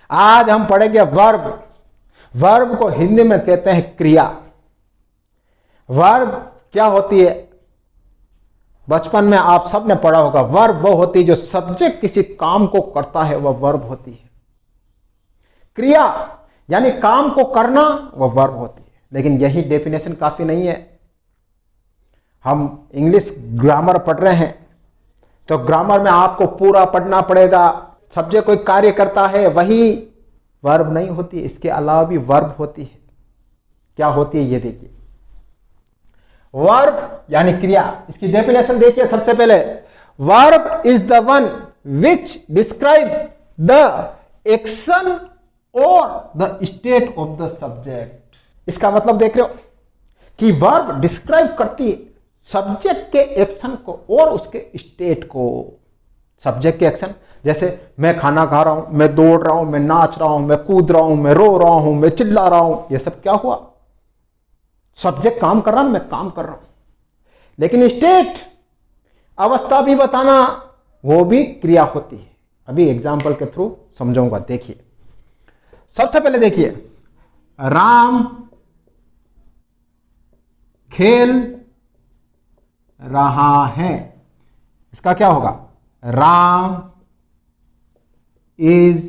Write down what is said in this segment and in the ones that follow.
आज हम पढ़ेंगे वर्ब। वर्ब को हिंदी में कहते हैं क्रिया। वर्ब क्या होती है? बचपन में आप सबने पढ़ा होगा, वर्ब वो होती है जो सब्जेक्ट किसी काम को करता है, वह वर्ब होती है। क्रिया यानी काम को करना, वह वर्ब होती है। लेकिन यही डेफिनेशन काफी नहीं है। हम इंग्लिश ग्रामर पढ़ रहे हैं तो ग्रामर में आपको पूरा पढ़ना पड़ेगा। सब्जेक्ट कोई कार्य करता है वही वर्ब नहीं होती, इसके अलावा भी वर्ब होती है। क्या होती है ये देखिए। वर्ब यानी क्रिया, इसकी डेफिनेशन देखिए। सबसे पहले, verb is the one which describe the action और the state of the subject. इसका मतलब देख रहे हो कि वर्ब डिस्क्राइब करती है सब्जेक्ट के एक्शन को और उसके स्टेट को। सब्जेक्ट के एक्शन, जैसे मैं खाना खा रहा हूं, मैं दौड़ रहा हूं, मैं नाच रहा हूं, मैं कूद रहा हूं, मैं रो रहा हूं, मैं चिल्ला रहा हूं, यह सब क्या हुआ? सब्जेक्ट काम कर रहा है, मैं काम कर रहा हूं। लेकिन स्टेट, अवस्था भी बताना, वो भी क्रिया होती है। अभी एग्जाम्पल के थ्रू समझाऊंगा। देखिए, सबसे पहले देखिए, राम खेल रहा है, इसका क्या होगा? Ram is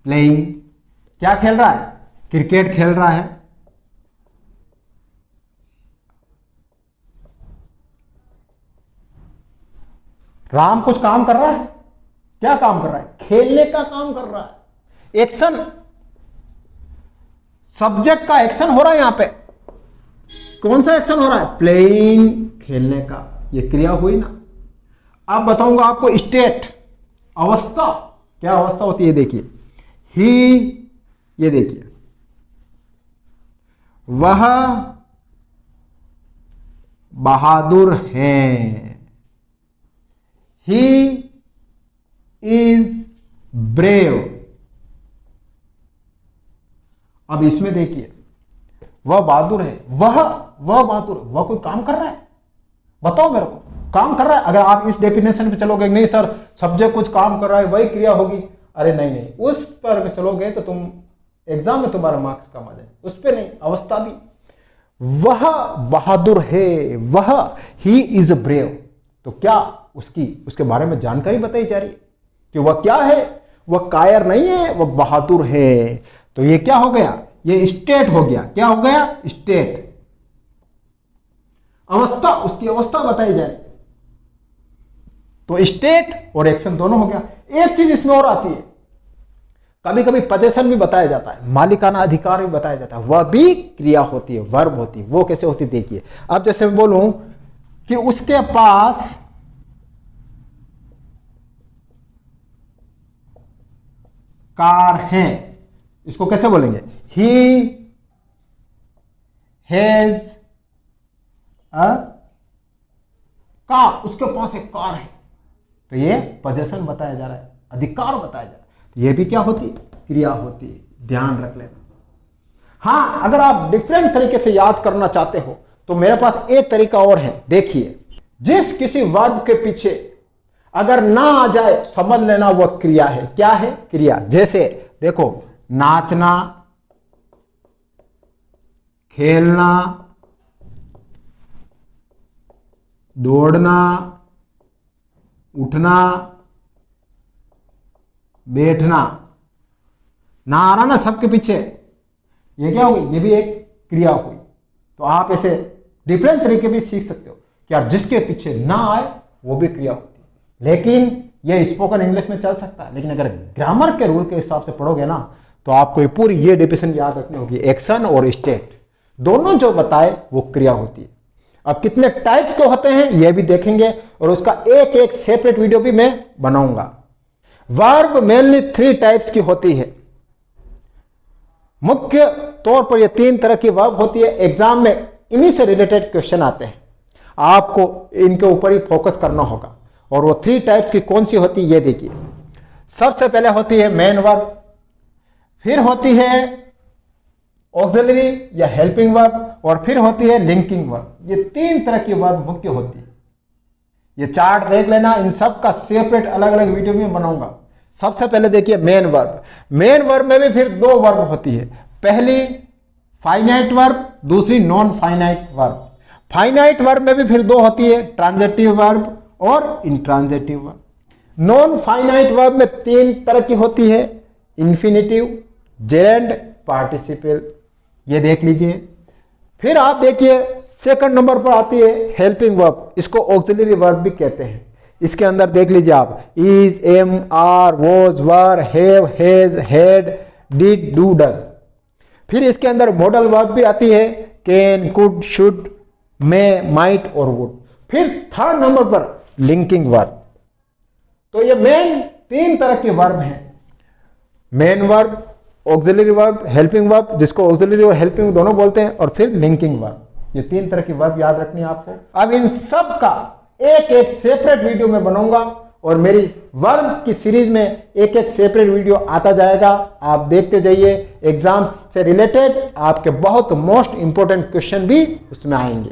playing. क्या खेल रहा है? क्रिकेट खेल रहा है। राम कुछ काम कर रहा है। क्या काम कर रहा है? खेलने का काम कर रहा है। एक्शन, सब्जेक्ट का एक्शन हो रहा है। यहां पे कौन सा एक्शन हो रहा है? प्लेइंग, खेलने का। ये क्रिया हुई ना। अब बताऊंगा आपको स्टेट, अवस्था। क्या अवस्था होती है? देखिए, ही, ये देखिए, वह बहादुर है। He is brave. अब इसमें देखिए, वह बहादुर है, वह बहादुर, वह कोई काम कर रहा है? बताओ मेरे को, काम कर रहा है? अगर आप इस डेफिनेशन पे चलोगे, नहीं सर सब्जेक्ट कुछ काम कर रहा है वही क्रिया होगी, अरे नहीं नहीं, उस पर चलोगे तो तुम एग्जाम में तुम्हारा मार्क्स कम आ जाए। उस पर नहीं, अवस्था भी। वह बहादुर है, वह, ही इज ब्रेव। तो क्या उसके बारे में जानकारी बताई जा रही है कि वह क्या है? वह कायर नहीं है, वह बहादुर है। तो ये क्या हो गया? ये स्टेट हो गया। क्या हो गया? स्टेट। अवस्था, उसकी अवस्था बताई जाए तो स्टेट और एक्शन दोनों हो गया। एक चीज इसमें और आती है, कभी कभी पोजीशन भी बताया जाता है, मालिकाना अधिकार भी बताया जाता है, वह भी क्रिया होती है, वर्ब होती है। वो कैसे होती है देखिए। अब जैसे मैं बोलूं कि उसके पास कार है, इसको कैसे बोलेंगे? ही हैज अ कार, उसके पास एक कार है। तो ये पोजीशन बताया जा रहा है, अधिकार बताया जा रहा है। तो ये भी क्या होती है? क्रिया होती है। ध्यान रख लेना। हां, अगर आप डिफरेंट तरीके से याद करना चाहते हो तो मेरे पास एक तरीका और है। देखिए, जिस किसी वर्ब के पीछे अगर ना आ जाए, समझ लेना वह क्रिया है। क्या है? क्रिया। जैसे देखो, नाचना, खेलना, दौड़ना, उठना, बैठना, ना आ रहा ना सबके पीछे, ये क्या हुई? ये भी एक क्रिया हुई। तो आप ऐसे डिफरेंट तरीके भी सीख सकते हो कि यार जिसके पीछे ना आए वो भी क्रिया होती है। लेकिन ये स्पोकन इंग्लिश में चल सकता है, लेकिन अगर ग्रामर के रूल के हिसाब से पढ़ोगे ना तो आपको पूरी ये डेफिनेशन याद रखनी होगी। एक्शन और स्टेट दोनों जो बताए वो क्रिया होती है। अब कितने टाइप्स के होते हैं ये भी देखेंगे और उसका एक एक सेपरेट वीडियो भी मैं बनाऊंगा। वर्ब मेनली 3 टाइप्स की होती है। मुख्य तौर पर ये 3 तरह की वर्ब होती है। एग्जाम में इन्हीं से रिलेटेड क्वेश्चन आते हैं, आपको इनके ऊपर ही फोकस करना होगा। और वो 3 टाइप्स की कौन सी होती है ये देखिए। सबसे पहले होती है मेन वर्ब, फिर होती है ऑक्सिलरी या हेल्पिंग वर्ब, और फिर होती है लिंकिंग वर्ब। ये 3 तरह की वर्ब मुख्य होती है। ये चार्ट देख लेना, इन सब का सेपरेट अलग अलग वीडियो में बनाऊंगा। सबसे पहले देखिए मेन वर्ब। मेन वर्ब में भी फिर दो वर्ब होती है, पहली फाइनाइट वर्ब, दूसरी non finite verb. Finite verb में भी फिर दो होती है, ट्रांजिटिव वर्ब और intransitive verb. Non finite verb में तीन तरह की होती है, इंफिनिटिव, जेरेंड, पार्टिसिपल। ये देख लीजिए। फिर आप देखिए सेकंड नंबर पर आती है हेल्पिंग वर्ब, इसको ऑक्सिलरी वर्ब भी कहते हैं। इसके अंदर देख लीजिए आप, is, am, are, was, were, have, has, had, did, do, does. फिर इसके अंदर मॉडल वर्ब भी आती है, can, could, should, may, might और वुड। फिर थर्ड नंबर पर लिंकिंग वर्ब। तो ये मेन तीन तरह के वर्ब हैं, main verb, auxiliary verb, helping verb, जिसको ऑक्सिलरी और हेल्पिंग दोनों बोलते हैं, और फिर लिंकिंग वर्ब। ये तीन तरह की वर्ब याद रखनी है आपको। अब इन सब का एक एक सेपरेट वीडियो में बनाऊंगा और मेरी वर्ब की सीरीज में एक एक सेपरेट वीडियो आता जाएगा। आप देखते जाइए, एग्जाम से रिलेटेड आपके बहुत मोस्ट इंपोर्टेंट क्वेश्चन भी उसमें आएंगे।